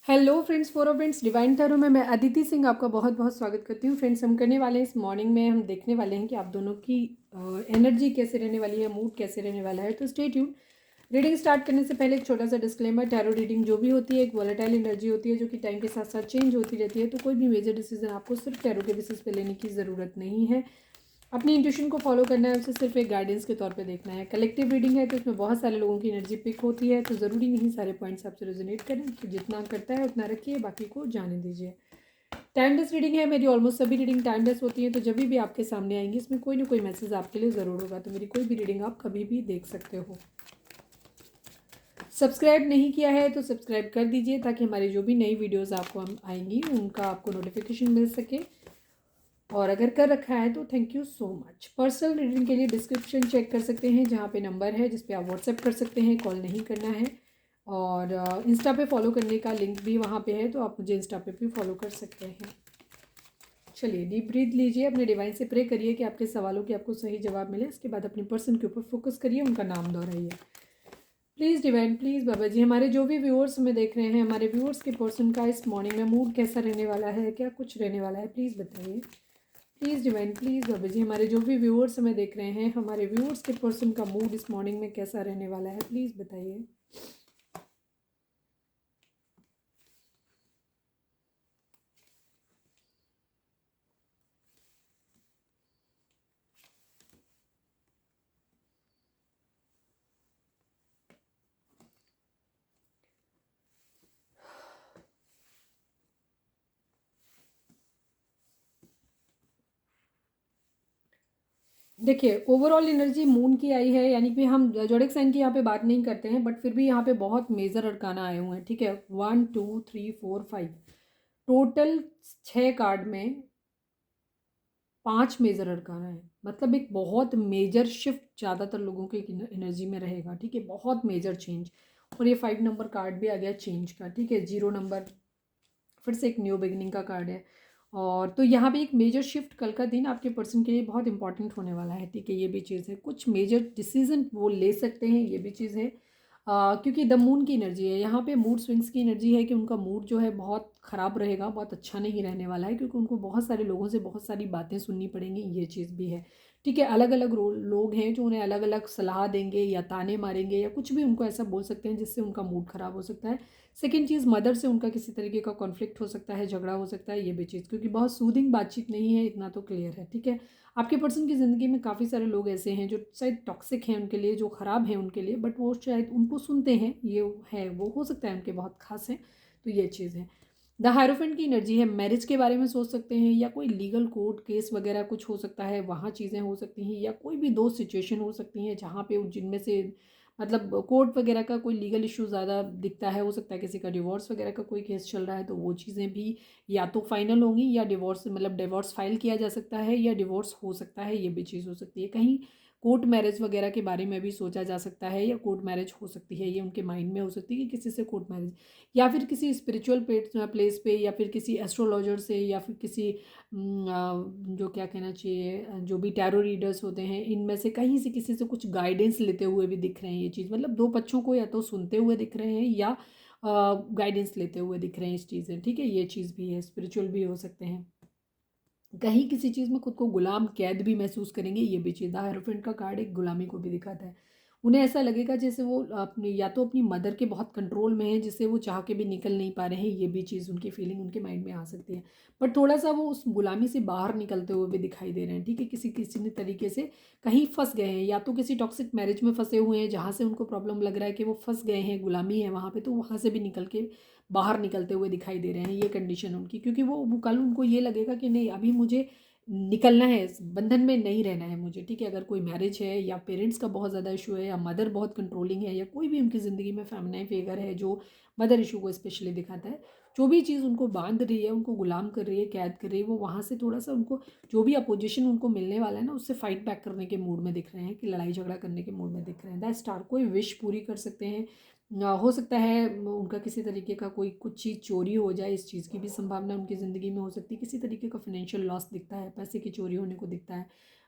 Hello friends, four friends divine tarot में मैं अदिति सिंह आपका बहुत बहुत स्वागत करती हूँ। फ्रेंड्स, हम करने वाले हैं इस मॉर्निंग में, हम देखने वाले हैं कि आप दोनों की एनर्जी कैसे रहने वाली है, मूड कैसे रहने वाला है। तो स्टे ट्यून। रीडिंग स्टार्ट करने से पहले एक छोटा सा डिस्क्लेमर, टैरो रीडिंग जो भी होती है एक वॉलेटाइल एनर्जी होती है जो कि टाइम के साथ साथ चेंज होती रहती है। तो कोई भी मेजर डिसीजन आपको सिर्फ टैरो के बेसिस पे लेने की ज़रूरत नहीं है। अपनी इंट्यूशन को फॉलो करना है, उसे सिर्फ एक गाइडेंस के तौर पे देखना है। कलेक्टिव रीडिंग है तो इसमें बहुत सारे लोगों की एनर्जी पिक होती है, तो ज़रूरी नहीं सारे पॉइंट्स आपसे रेजोनेट करें। तो जितना करता है उतना रखिए, बाकी को जाने दीजिए। टाइमलेस रीडिंग है, मेरी ऑलमोस्ट सभी रीडिंग टाइमलेस होती हैं, तो जब भी आपके सामने आएंगी इसमें कोई ना कोई मैसेज आपके लिए ज़रूर होगा। तो मेरी कोई भी रीडिंग आप कभी भी देख सकते हो। सब्सक्राइब नहीं किया है तो सब्सक्राइब कर दीजिए ताकि हमारी जो भी नई वीडियोज़ आपको हम आएंगी उनका आपको नोटिफिकेशन मिल सके। और अगर कर रखा है तो thank you so much. Personal reading के लिए डिस्क्रिप्शन चेक कर सकते हैं, जहाँ पे नंबर है जिस पे आप व्हाट्सएप कर सकते हैं, कॉल नहीं करना है। और इंस्टा पे फॉलो करने का लिंक भी वहाँ पे है, तो आप मुझे इंस्टा पे भी फॉलो कर सकते हैं। चलिए, डीप ब्रीथ लीजिए, अपने डिवाइन से प्रे करिए कि आपके सवालों के आपको सही जवाब मिले। इसके बाद अपने पर्सन के ऊपर फोकस करिए, उनका नाम दोहराइए। प्लीज़ डिवाइन, प्लीज़ बाबा जी, हमारे जो भी व्यूअर्स हमें देख रहे हैं, हमारे व्यूअर्स के पर्सन का इस मॉर्निंग में मूड कैसा रहने वाला है, क्या कुछ रहने वाला है, प्लीज़ बताइए। प्लीज़ डिवाइन, प्लीज़ बाबा जी, हमारे जो भी व्यूअर्स हमें देख रहे हैं, हमारे व्यूअर्स के पर्सन का मूड इस मॉर्निंग में कैसा रहने वाला है, प्लीज़ बताइए। देखिए, ओवरऑल एनर्जी मून की आई है, यानी कि हम जोडिक साइन की यहाँ पे बात नहीं करते हैं, बट फिर भी यहाँ पे बहुत मेजर अरकाना आए हुए हैं। ठीक है, 1 2 3 4 5 टोटल 6 कार्ड में 5 मेजर अरकाना है। मतलब एक बहुत मेजर शिफ्ट ज़्यादातर लोगों के एनर्जी में रहेगा। ठीक है, बहुत मेजर चेंज। और ये 5 नंबर कार्ड भी आ गया चेंज का। ठीक है, 0 नंबर फिर से एक न्यू बिगनिंग का कार्ड है। और तो यहाँ पे एक मेजर शिफ्ट कल का दिन आपके पर्सन के लिए बहुत इंपॉर्टेंट होने वाला है। ठीक है, ये भी चीज़ है, कुछ मेजर डिसीजन वो ले सकते हैं, ये भी चीज़ है। क्योंकि द मून की एनर्जी है यहाँ पे, मूड स्विंग्स की एनर्जी है कि उनका मूड जो है बहुत ख़राब रहेगा, बहुत अच्छा नहीं रहने वाला है, क्योंकि उनको बहुत सारे लोगों से बहुत सारी बातें सुननी पड़ेंगी, ये चीज़ भी है। ठीक है, अलग अलग लोग हैं जो उन्हें अलग अलग सलाह देंगे या ताने मारेंगे या कुछ भी उनको ऐसा बोल सकते हैं जिससे उनका मूड ख़राब हो सकता है। सेकेंड चीज़, मदर से उनका किसी तरीके का कॉन्फ्लिक्ट हो सकता है, झगड़ा हो सकता है, ये भी चीज़, क्योंकि बहुत सूदिंग बातचीत नहीं है, इतना तो क्लियर है। ठीक है, आपके पर्सन की ज़िंदगी में काफ़ी सारे लोग ऐसे हैं जो शायद टॉक्सिक हैं उनके लिए, जो ख़राब हैं उनके लिए, बट वो शायद उनको सुनते हैं, ये है, वो हो सकता है उनके बहुत खास हैं। तो ये चीज़ है। द हायरोफेंट की एनर्जी है, मैरिज के बारे में सोच सकते हैं, या कोई लीगल कोर्ट केस वगैरह कुछ हो सकता है, वहाँ चीज़ें हो सकती हैं, या कोई भी दो सिचुएशन हो सकती हैं जहाँ पे जिनमें से मतलब कोर्ट वगैरह का कोई लीगल इशू ज़्यादा दिखता है। हो सकता है किसी का डिवोर्स वगैरह का कोई केस चल रहा है, तो वो चीज़ें भी या तो फाइनल होंगी, या डिवोर्स मतलब डिवोर्स फाइल किया जा सकता है, या डिवोर्स हो सकता है, ये भी चीज़ हो सकती है। कहीं कोर्ट मैरिज वगैरह के बारे में भी सोचा जा सकता है, या कोर्ट मैरिज हो सकती है, ये उनके माइंड में हो सकती है कि किसी से कोर्ट मैरिज, या फिर किसी स्पिरिचुअल प्लेस पे, या फिर किसी एस्ट्रोलॉजर से, या फिर किसी जो क्या कहना चाहिए, जो भी टैरो रीडर्स होते हैं, इनमें से कहीं से किसी से कुछ गाइडेंस लेते हुए भी दिख रहे हैं। ये चीज़ मतलब दो पक्षों को या तो सुनते हुए दिख रहे हैं, या गाइडेंस लेते हुए दिख रहे हैं इस चीज़ में। ठीक है, ये चीज़ भी है, स्पिरिचुअल भी हो सकते हैं। कहीं किसी चीज़ में खुद को गुलाम कैद भी महसूस करेंगे, ये भी चीज़। द हायरोफेंट का कार्ड एक गुलामी को भी दिखाता है। उन्हें ऐसा लगेगा जैसे वो अपनी या तो अपनी मदर के बहुत कंट्रोल में है, जिससे वो चाह के भी निकल नहीं पा रहे हैं, ये भी चीज़ उनकी फीलिंग उनके माइंड में आ सकती है। बट थोड़ा सा वो उस गुलामी से बाहर निकलते हुए भी दिखाई दे रहे हैं। ठीक है, किसी किसी ने तरीके से कहीं फंस गए हैं, या तो किसी टॉक्सिक मैरिज में फंसे हुए हैं जहाँ से उनको प्रॉब्लम लग रहा है कि वो फंस गए हैं, गुलामी है वहाँ पे, तो वहाँ से भी निकल के बाहर निकलते हुए दिखाई दे रहे हैं। ये कंडीशन उनकी, क्योंकि वो कल उनको ये लगेगा कि नहीं, अभी मुझे निकलना है, इस बंधन में नहीं रहना है मुझे। ठीक है, अगर कोई मैरिज है, या पेरेंट्स का बहुत ज़्यादा इशू है, या मदर बहुत कंट्रोलिंग है, या कोई भी उनकी ज़िंदगी में फेमिनाइन फिगर है जो मदर इशू को स्पेशली दिखाता है, जो भी चीज़ उनको बांध रही है, उनको गुलाम कर रही है, कैद कर रही है, वो वहाँ से थोड़ा सा उनको जो भी अपोजिशन उनको मिलने वाला है ना, उससे फाइट बैक करने के मूड में दिख रहे हैं, कि लड़ाई झगड़ा करने के मूड में दिख रहे हैं। द स्टार कोई विश पूरी कर सकते हैं। हो सकता है उनका किसी तरीके का कोई कुछ चीज़ चोरी हो जाए, इस चीज़ की भी संभावना उनकी ज़िंदगी में हो सकती है। किसी तरीके का फाइनेंशियल लॉस दिखता है, पैसे की चोरी होने को दिखता है।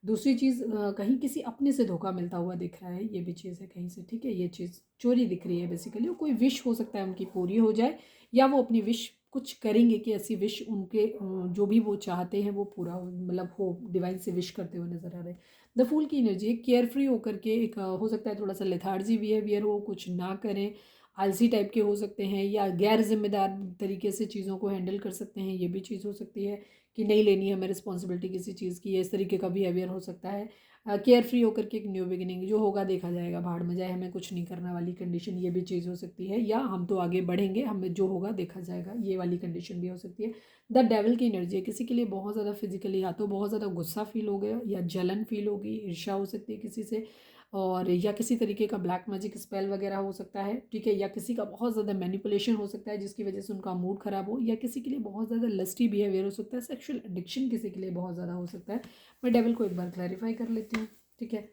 दूसरी चीज़ कहीं किसी अपने से धोखा मिलता हुआ दिख रहा है, ये भी चीज़ है कहीं से, ठीक है। ये चीज़ चोरी दिख रही है बेसिकली। और कोई विश हो सकता है उनकी पूरी हो जाए, या वो अपनी विश कुछ करेंगे कि ऐसी विश उनके जो भी वो चाहते हैं वो पूरा हो, मतलब हो, डिवाइन से विश करते हुए नजर आ रहे हैं। द फूल की एनर्जी है, केयर फ्री होकर के एक हो सकता है थोड़ा सा लेथार्जी बिहेवियर हो, कुछ ना करें, आलसी टाइप के हो सकते हैं, या गैर जिम्मेदार तरीके से चीज़ों को हैंडल कर सकते हैं, ये भी चीज़ हो सकती है कि नहीं लेनी है हमें रिस्पॉन्सिबिलिटी किसी चीज़ की, इस तरीके का बिहेवियर हो सकता है। केयर फ्री होकर के एक न्यू बिगिनिंग, जो होगा देखा जाएगा, भाड़ में जाए, हमें कुछ नहीं करना वाली कंडीशन, ये भी चीज़ हो सकती है। या हम तो आगे बढ़ेंगे, हमें जो होगा देखा जाएगा, ये वाली कंडीशन भी हो सकती है। द डेविल की एनर्जी है, किसी के लिए बहुत ज़्यादा फिजिकली या तो बहुत ज़्यादा गुस्सा फील हो गया, या जलन फील होगी, ईर्ष्या हो सकती है किसी से, और या किसी तरीके का ब्लैक मैजिक स्पेल वगैरह हो सकता है, ठीक है। या किसी का बहुत ज़्यादा मैनिपुलेशन हो सकता है जिसकी वजह से उनका मूड ख़राब हो, या किसी के लिए बहुत ज़्यादा लस्टी बिहेवियर हो सकता है, सेक्सुअल एडिक्शन किसी के लिए बहुत ज़्यादा हो सकता है। मैं डेविल को एक बार क्लैरिफाई कर लेती हूँ, ठीक है।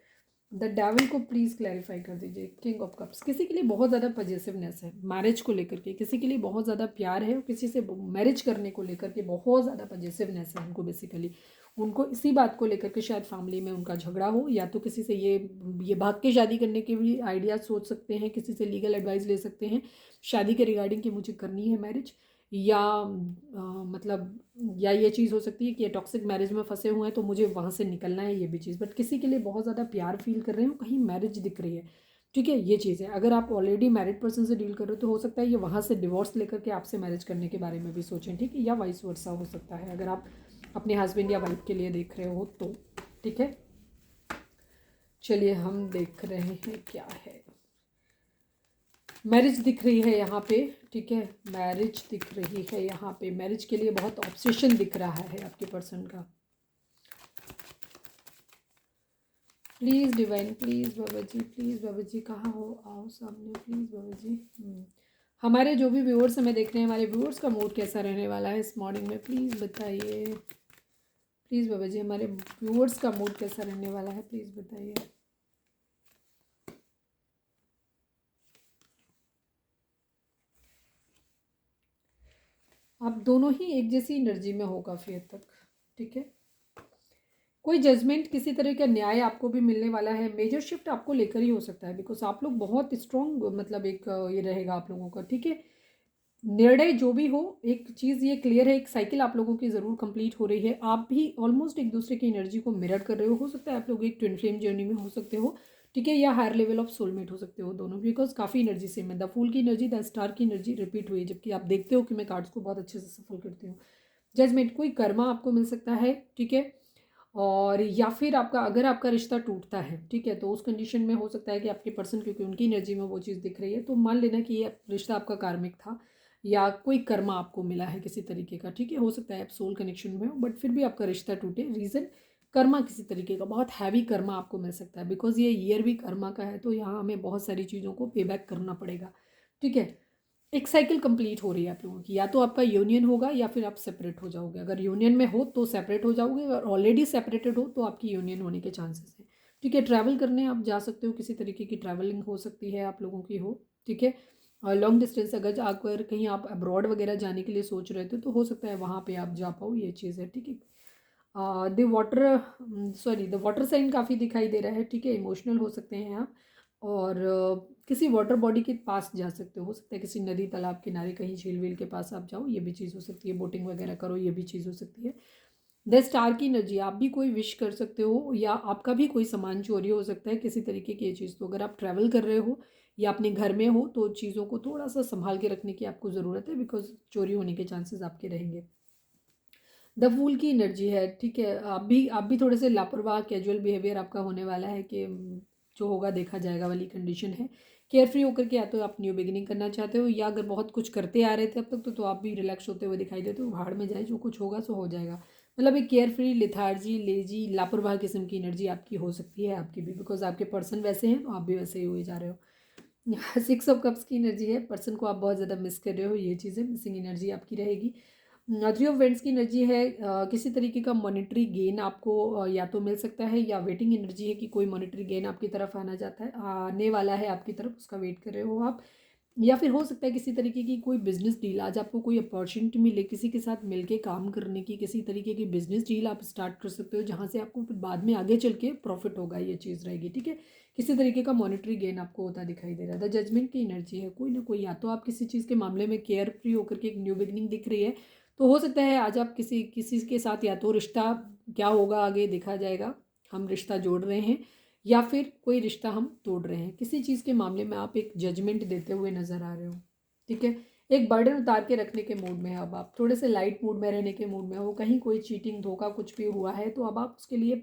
द डेविल को प्लीज़ क्लैरिफाई कर दीजिए। किंग ऑफ कप्स, किसी के लिए बहुत ज़्यादा पजेसिवनेस है मैरिज को लेकर के, किसी के लिए बहुत ज़्यादा प्यार है, किसी से मैरिज करने को लेकर के बहुत ज़्यादा पजेसिवनेस है उनको बेसिकली। उनको इसी बात को लेकर के शायद फैमिली में उनका झगड़ा हो, या तो किसी से ये भाग के शादी करने के भी आइडियाज सोच सकते हैं, किसी से लीगल एडवाइस ले सकते हैं शादी के रिगार्डिंग कि मुझे करनी है मैरिज, या मतलब या ये चीज़ हो सकती है कि ये टॉक्सिक मैरिज में फंसे हुए हैं तो मुझे वहाँ से निकलना है, ये भी चीज़। बट किसी के लिए बहुत ज़्यादा प्यार फील कर रहे हो, कहीं मैरिज दिख रही है, ठीक है, ये चीज़ है। अगर आप ऑलरेडी मैरिड पर्सन से डील कर रहे हो तो हो सकता है ये वहाँ से डिवोर्स लेकर के आपसे मैरिज करने के बारे में भी सोचें, ठीक है, या वाइस वर्सा हो सकता है अगर आप अपने हस्बैंड या वाइफ के लिए देख रहे हो तो, ठीक है। चलिए हम देख रहे हैं क्या है। मैरिज दिख रही है यहाँ पे, ठीक है, मैरिज दिख रही है यहाँ पे। मैरिज के लिए बहुत ऑब्सेशन दिख रहा है आपके पर्सन का। Please divine, please Baba ji, please Baba ji, कहाँ हो, आओ सामने प्लीज़ बाबा जी। हमारे जो भी व्यूअर्स हमें देख रहे हैं, हमारे व्यूअर्स का मूड कैसा रहने वाला है इस मॉर्निंग में, प्लीज़ बताइए। प्लीज़ बाबा जी, हमारे व्यूअर्स का मूड कैसा रहने वाला है, प्लीज़ बताइए। आप दोनों ही एक जैसी एनर्जी में हो काफ़ी हद तक, ठीक है। कोई जजमेंट, किसी तरह का न्याय आपको भी मिलने वाला है। मेजर शिफ्ट आपको लेकर ही हो सकता है, बिकॉज आप लोग बहुत स्ट्रॉन्ग, मतलब एक ये रहेगा आप लोगों का, ठीक है। निर्णय जो भी हो, एक चीज़ ये क्लियर है, एक साइकिल आप लोगों की ज़रूर कंप्लीट हो रही है। आप भी ऑलमोस्ट एक दूसरे की एनर्जी को मिरर कर रहे हो सकता है आप लोग एक ट्विन फ्लेम जर्नी में हो सकते हो, ठीक है, या हायर लेवल ऑफ सोलमेट हो सकते हो दोनों, बिकॉज काफ़ी एनर्जी सेम है। द फूल की एनर्जी, द स्टार की एनर्जी रिपीट हुई है, जबकि आप देखते हो कि मैं कार्ड्स को बहुत अच्छे से सफल करती हूँ। जजमेंट, कोई कर्मा आपको मिल सकता है, ठीक है। और या फिर आपका, अगर आपका रिश्ता टूटता है, ठीक है, तो उस कंडीशन में हो सकता है कि आपके पर्सन, क्योंकि उनकी एनर्जी में वो चीज़ दिख रही है, तो मान लेना कि ये रिश्ता आपका कार्मिक था, या कोई कर्मा आपको मिला है किसी तरीके का, ठीक है। हो सकता है आप सोल कनेक्शन में हो, बट फिर भी आपका रिश्ता टूटे, रीज़न कर्मा किसी तरीके का, बहुत हैवी कर्मा आपको मिल सकता है, बिकॉज ये ईयर भी कर्मा का है, तो यहाँ हमें बहुत सारी चीज़ों को पे बैक करना पड़ेगा, ठीक है। एक साइकिल कंप्लीट हो रही है आप लोगों की, या तो आपका यूनियन होगा या फिर आप सेपरेट हो जाओगे। अगर यूनियन में हो तो सेपरेट हो जाओगे, अगर ऑलरेडी सेपरेटेड हो तो आपकी यूनियन होने के चांसेस हैं, ठीक है। ट्रैवल करने आप जा सकते हो, किसी तरीके की ट्रैवलिंग हो सकती है आप लोगों की हो, ठीक है। और लॉन्ग डिस्टेंस, अगर कहीं आप अब्रॉड वगैरह जाने के लिए सोच रहे थे तो हो सकता है वहाँ पे आप जा पाओ, ये चीज़ है, ठीक है। The water, sorry, the water sign काफ़ी दिखाई दे रहा है, ठीक है। इमोशनल हो सकते हैं आप, और किसी वाटर बॉडी के पास जा सकते हो सकता है किसी नदी तालाब किनारे कहीं झील वील के पास आप जाओ, ये भी चीज़ हो सकती है। बोटिंग वगैरह करो, ये भी चीज़ हो सकती है। द स्टार की एनर्जी, आप भी कोई विश कर सकते हो, या आपका भी कोई सामान चोरी हो सकता है किसी तरीके की ये चीज़। तो अगर आप ट्रैवल कर रहे हो या अपने घर में हो तो चीज़ों को थोड़ा सा संभाल के रखने की आपको ज़रूरत है, बिकॉज चोरी होने के चांसेस आपके रहेंगे। द फूल की एनर्जी है, ठीक है। आप भी थोड़े से लापरवाह, कैजुअल बिहेवियर आपका होने वाला है कि जो होगा देखा जाएगा वाली कंडीशन है। केयर फ्री होकर के या तो आप न्यू बिगिनिंग करना चाहते हो, या अगर बहुत कुछ करते आ रहे थे अब तक तो आप भी रिलैक्स होते हुए दिखाई देते हो, भाड़ में जाए, जो कुछ होगा सो हो जाएगा। मतलब एक केयर फ्री, लिथार्जी, लेजी, लापरवाह किस्म की एनर्जी आपकी हो सकती है, आपकी भी, बिकॉज आपके पर्सन वैसे हैं तो आप भी वैसे ही हुए जा रहे हो। सिक्स ऑफ कप्स की एनर्जी है, पर्सन को आप बहुत ज़्यादा मिस कर रहे हो, ये चीज़ें मिसिंग एनर्जी आपकी रहेगी। थ्री ऑफ वेंट्स की एनर्जी है, किसी तरीके का मॉनेटरी गेन आपको या तो मिल सकता है, या वेटिंग एनर्जी है कि कोई मॉनेटरी गेन आपकी तरफ आना जाता है, आने वाला है आपकी तरफ, उसका वेट कर रहे हो आप। या फिर हो सकता है किसी तरीके की कोई बिजनेस डील, आज आपको कोई अपॉर्चुनिटी मिले किसी के साथ मिलके काम करने की, किसी तरीके की बिजनेस डील आप स्टार्ट कर सकते हो जहाँ से आपको फिर बाद में आगे चल के प्रॉफिट होगा, ये चीज़ रहेगी। ठीक है, किसी तरीके का मॉनेटरी गेन आपको होता दिखाई दे रहा है। द जजमेंट की एनर्जी है, कोई ना कोई, या तो आप किसी चीज़ के मामले में केयर फ्री होकर के एक न्यू बिगनिंग दिख रही है, तो हो सकता है आज आप किसी किसी के साथ, या तो रिश्ता क्या होगा आगे देखा जाएगा, हम रिश्ता जोड़ रहे हैं, या फिर कोई रिश्ता हम तोड़ रहे हैं। किसी चीज़ के मामले में आप एक जजमेंट देते हुए नज़र आ रहे हो। ठीक है, एक बर्डन उतार के रखने के मूड में है, अब आप थोड़े से लाइट मूड में रहने के मूड में हो। कहीं कोई चीटिंग धोखा कुछ भी हुआ है तो अब आप उसके लिए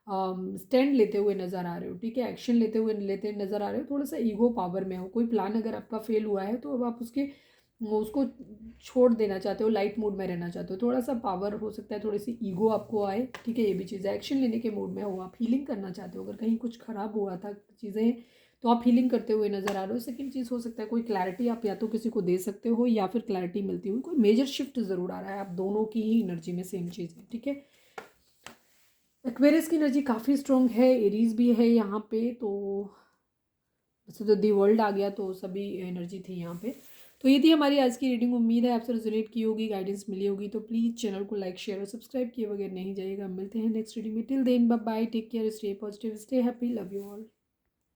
स्टैंड लेते हुए नज़र आ रहे हो। ठीक है, एक्शन लेते नज़र आ रहे हो। थोड़ा सा ईगो पावर में हो, कोई प्लान अगर आपका फेल हुआ है तो अब आप उसको छोड़ देना चाहते हो, लाइट मूड में रहना चाहते हो, थोड़ा सा पावर हो सकता है, थोड़ी सी ईगो आपको आए। ठीक है, ये भी चीज़ है। एक्शन लेने के मूड में हो, आप हीलिंग करना चाहते हो, अगर कहीं कुछ खराब हुआ था चीज़ें तो आप हीलिंग करते हुए नज़र आ रहे हो। सेकंड चीज़ हो सकता है कोई क्लैरिटी आप या तो किसी को दे सकते हो या फिर क्लैरिटी मिलती हुई कोई मेजर शिफ्ट ज़रूर आ रहा है, आप दोनों की ही एनर्जी में सेम चीज़ है। ठीक है, एक्वेरियस की एनर्जी काफ़ी स्ट्रॉन्ग है, एरीज भी है यहाँ पे, तो वैसे तो दी वर्ल्ड आ गया तो सभी एनर्जी थी यहाँ पे। तो ये थी हमारी आज की रीडिंग, उम्मीद है आपसे रिजोनेट की होगी, गाइडेंस मिली होगी। तो प्लीज़ चैनल को लाइक शेयर और सब्सक्राइब किए बगैर नहीं जाइएगा। मिलते हैं नेक्स्ट रीडिंग में, till then bye bye, take care, stay positive, stay happy, love you all.